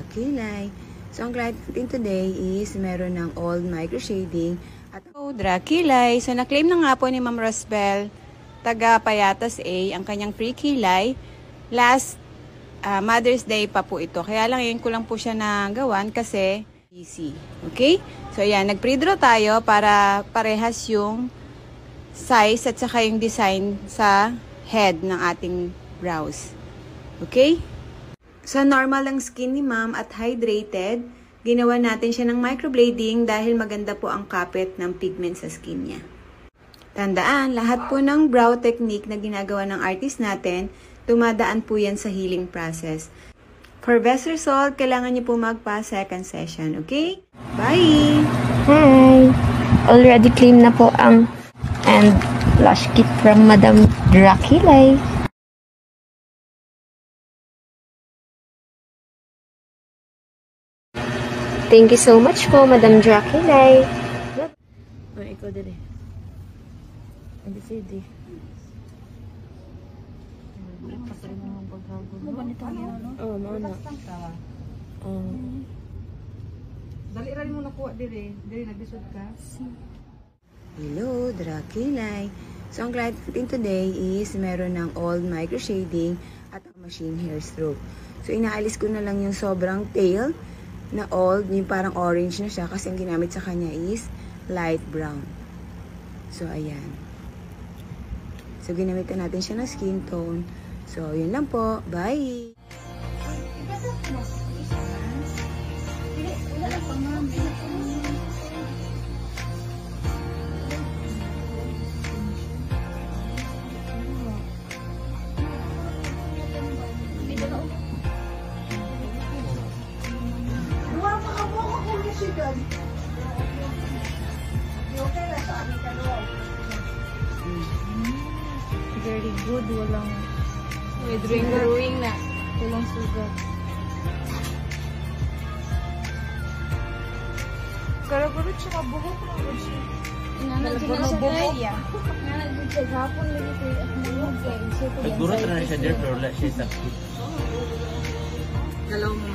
Drakilay. So, ang client natin today is meron ng old micro shading at Drakilay. So, na-claim na nga po ni Ma'am Rosbel, taga Payatas A, ang kanyang pre-kilay. Last Mother's Day pa po ito. Kaya lang, yun ko lang po siya nagawan kasi easy. Okay? So, ayan, nag-pre-draw tayo para parehas yung size at saka yung design sa head ng ating brows. Okay? Sa normal lang skin ni ma'am at hydrated, ginawa natin siya ng microblading dahil maganda po ang kapit ng pigment sa skin niya. Tandaan, lahat po ng brow technique na ginagawa ng artist natin, dumadaan po yan sa healing process. For best result, kailangan niyo po magpa-second session, okay? Bye! Hi! Already claim na po ang and blush kit from Madam Drakilay. Thank you so much po, Madam Drakilay. Oh, ikaw dali. Hindi. Oh, mauna. Dali rin mo nakuha dire. Dire nagdisod ka. Hello, Drakilay. So, ang client natin today is meron ng old micro shading at machine hair stroke. So, inaalis ko na lang yung sobrang tail na old, yung parang orange na siya kasi ang ginamit sa kanya is light brown. So, ayan. So, ginamitan natin siya ng skin tone. So, yun lang po. Bye! Very good, walang drawing na. Walang sugat. Karagurot siya kabuhok na rin siya. Nanagin na siya kaya. Nanagin siya gapon lagi ko at nanugay. Nagburot na siya there pero wala siya sa Dalaw mo.